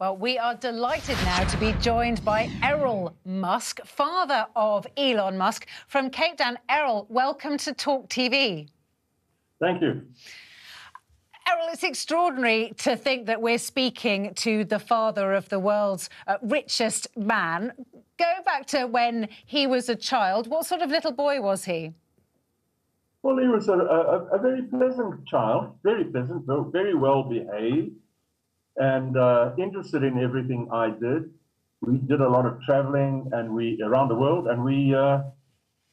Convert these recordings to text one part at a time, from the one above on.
Well, we are delighted now to be joined by Errol Musk, father of Elon Musk, from Cape Town. Errol, welcome to Talk TV. Thank you. Errol, it's extraordinary to think that we're speaking to the father of the world's richest man. Go back to when he was a child. What sort of little boy was he? Well, he was a very pleasant child, very pleasant, very well behaved, and interested in everything I did. We did a lot of traveling and around the world, and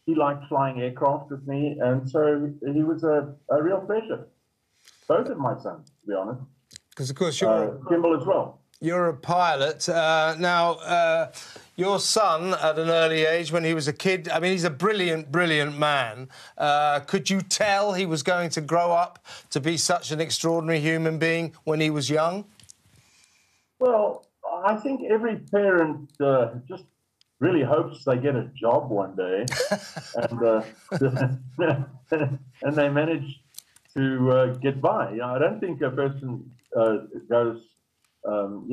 he liked flying aircraft with me, and so he was a real pleasure. Both of my sons, to be honest. Because of course Kimball as well. You're a pilot. Now, your son, at an early age, when he was a kid, I mean, he's a brilliant, brilliant man. Could you tell he was going to grow up to be such an extraordinary human being when he was young? Well, I think every parent just really hopes they get a job one day, and they manage to get by. I don't think a person goes. Well,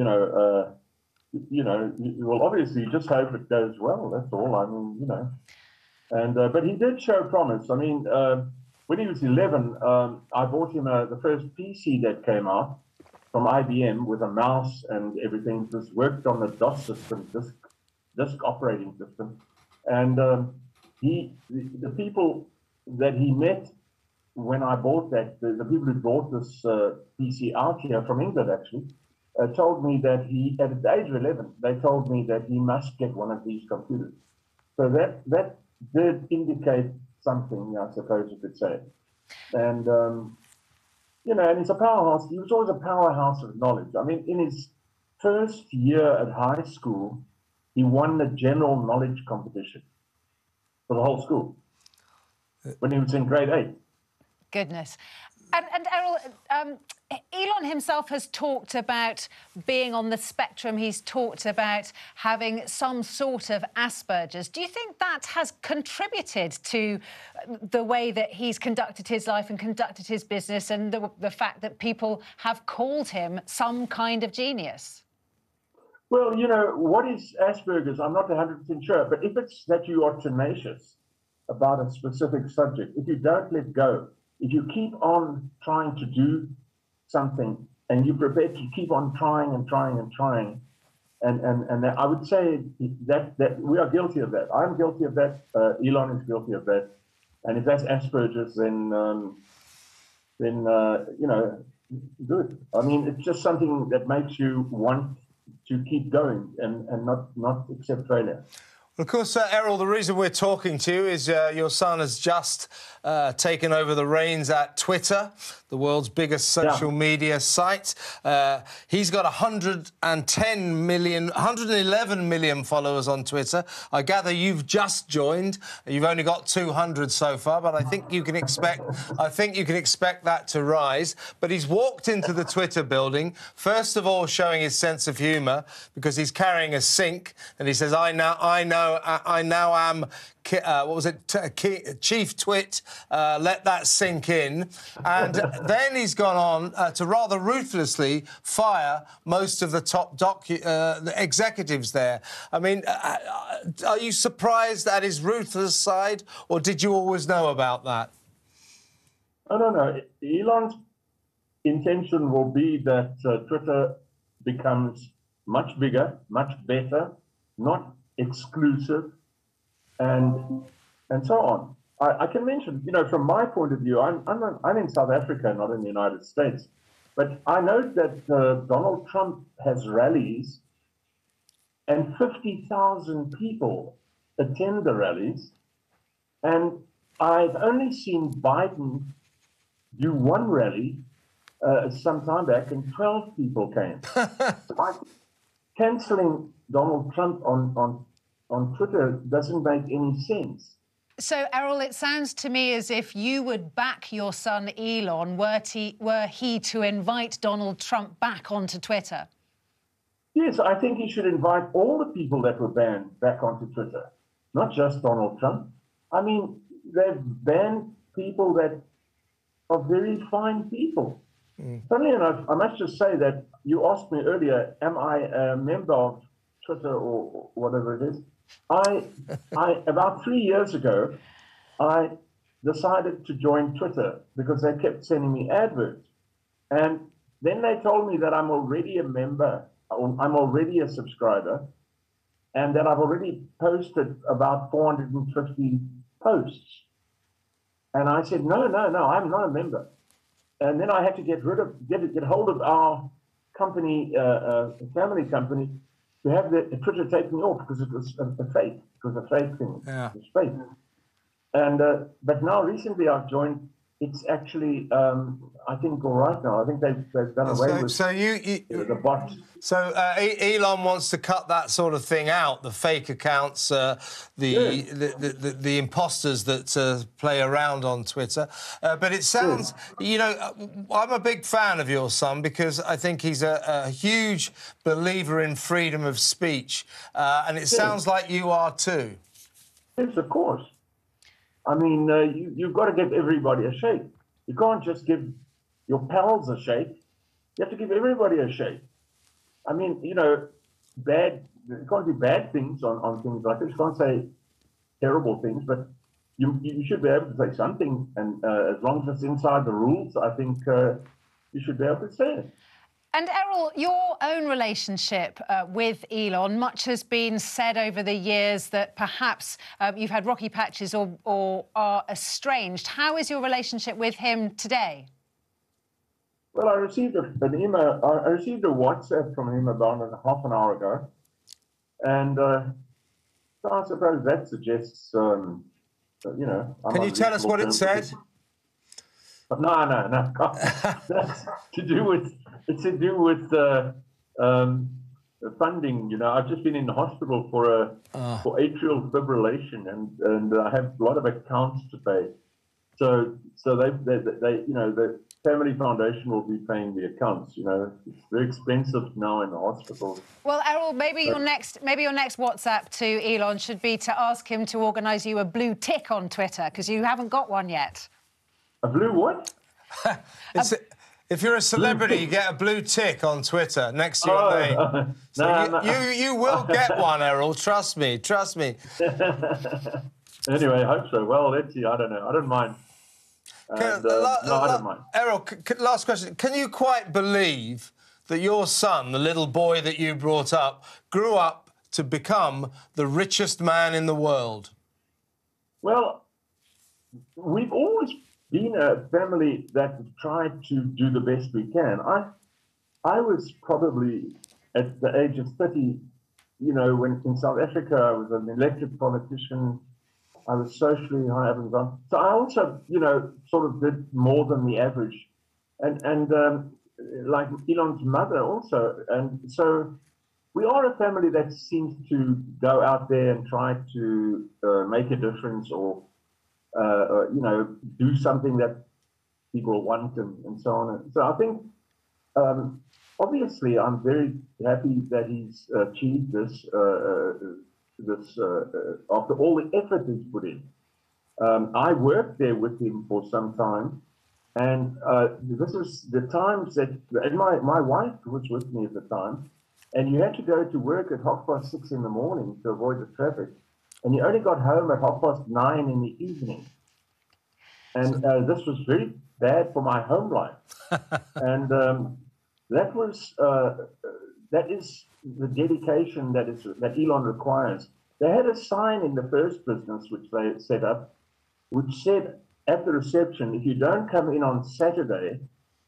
obviously, you just hope it goes well. That's all. I mean, but he did show promise. I mean, when he was 11, I bought him the first PC that came out from IBM with a mouse and everything. It was worked on the DOS system, disk operating system, and the people that he met when I bought that, the people who bought this PC out here from England actually. Told me that at the age of 11, they told me that he must get one of these computers. So that did indicate something, I suppose you could say. And, and he's a powerhouse. He was always a powerhouse of knowledge. I mean, in his first year at high school, he won the general knowledge competition for the whole school when he was in grade 8. Goodness. And Errol, Elon himself has talked about being on the spectrum. He's talked about having some sort of Asperger's. Do you think that has contributed to the way that he's conducted his life and conducted his business, and the fact that people have called him some kind of genius? Well, what is Asperger's? I'm not 100% sure, but if it's that you are tenacious about a specific subject, if you don't let go, if you keep on trying to do something and you're prepared to keep on trying and trying and trying, and I would say that we are guilty of that. I'm guilty of that. Elon is guilty of that. And if that's Asperger's, then good. I mean, it's just something that makes you want to keep going and not accept failure. Well, of course, Errol, the reason we're talking to you is your son has just taken over the reins at Twitter, the world's biggest social media site. He's got 111 million followers on Twitter. I gather you've just joined. You've only got 200 so far, but I think you can expect that to rise. But he's walked into the Twitter building, first of all showing his sense of humour, because he's carrying a sink, and he says, I now am, Chief Twit, let that sink in. And then he's gone on to rather ruthlessly fire most of the top the executives there. I mean, are you surprised at his ruthless side, or did you always know about that? I don't know. Elon's intention will be that Twitter becomes much bigger, much better, not exclusive, and so on. I can mention, from my point of view, I'm in South Africa, not in the United States, but I know that Donald Trump has rallies, and 50,000 people attend the rallies, and I've only seen Biden do one rally some time back, and 12 people came. Cancelling Donald Trump on Twitter doesn't make any sense. So, Errol, it sounds to me as if you would back your son Elon were he to invite Donald Trump back onto Twitter. Yes, I think he should invite all the people that were banned back onto Twitter, not just Donald Trump. I mean, they've banned people that are very fine people. Funny enough, I must just say that you asked me earlier, am I a member of Twitter or whatever it is? I about 3 years ago, I decided to join Twitter because they kept sending me adverts. And then they told me that I'm already a member, or I'm already a subscriber, and that I've already posted about 450 posts. And I said, no, I'm not a member. And then I had to get hold of our company, family company, to have the Twitter take me off because it was a fake. It was a fake thing. Yeah. It was fake. And but now recently I've joined. It's actually I think all right now. I think they've done away with the bots. So Elon wants to cut that sort of thing out, the fake accounts, the imposters that play around on Twitter. But it sounds, you know, I'm a big fan of your son because I think he's a huge believer in freedom of speech. And it sounds like you are too. Yes, of course. I mean, you've got to give everybody a shake. You can't just give your pals a shake. You have to give everybody a shake. I mean, you know, you can't do bad things on things like this. You can't say terrible things, but you should be able to say something. And as long as it's inside the rules, I think you should be able to say it. And Errol, your own relationship with Elon, much has been said over the years that perhaps you've had rocky patches or are estranged. How is your relationship with him today? Well, I received an email. I received a WhatsApp from him about half an hour ago, and so I suppose that suggests, you know. Can you tell us what it said? No. That's to do with. It's to do with funding. You know, I've just been in the hospital for atrial fibrillation, and I have a lot of accounts to pay. So they you know, the Family Foundation will be paying the accounts. You know, it's very expensive now in the hospital. Well, Errol, maybe your next WhatsApp to Elon should be to ask him to organise you a blue tick on Twitter because you haven't got one yet. A blue what? If you're a celebrity, you get a blue tick on Twitter next to your name. So you will get one, Errol. Trust me. Anyway, I hope so. Well, let's see. I don't know. I don't mind. I don't mind. Errol, last question. Can you quite believe that your son, the little boy that you brought up, grew up to become the richest man in the world? Well, we've always been a family that tried to do the best we can. I was probably at the age of 30, you know, when in South Africa I was an elected politician. I was socially high up and down. So I also, you know, sort of did more than the average, and like Elon's mother also. And so we are a family that seems to go out there and try to make a difference or you know, do something that people want and so on. And so I think, obviously, I'm very happy that he's achieved this, after all the effort he's put in. I worked there with him for some time, and this is the times that, and my wife was with me at the time, and you had to go to work at 6:30 in the morning to avoid the traffic. And you only got home at 9:30 in the evening. And this was very bad for my home life. And that is the dedication that Elon requires. They had a sign in the first business which they set up, which said at the reception, if you don't come in on Saturday,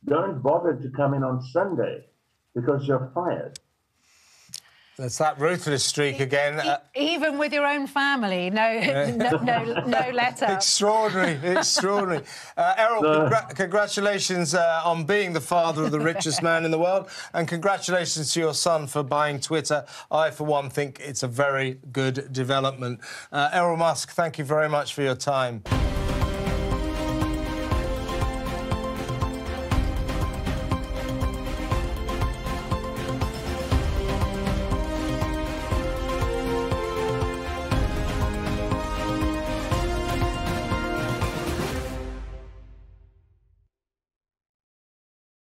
don't bother to come in on Sunday because you're fired. That's that ruthless streak again. Even with your own family, no letter. Extraordinary. Errol, congratulations on being the father of the richest man in the world, and congratulations to your son for buying Twitter. I, for one, think it's a very good development. Errol Musk, thank you very much for your time.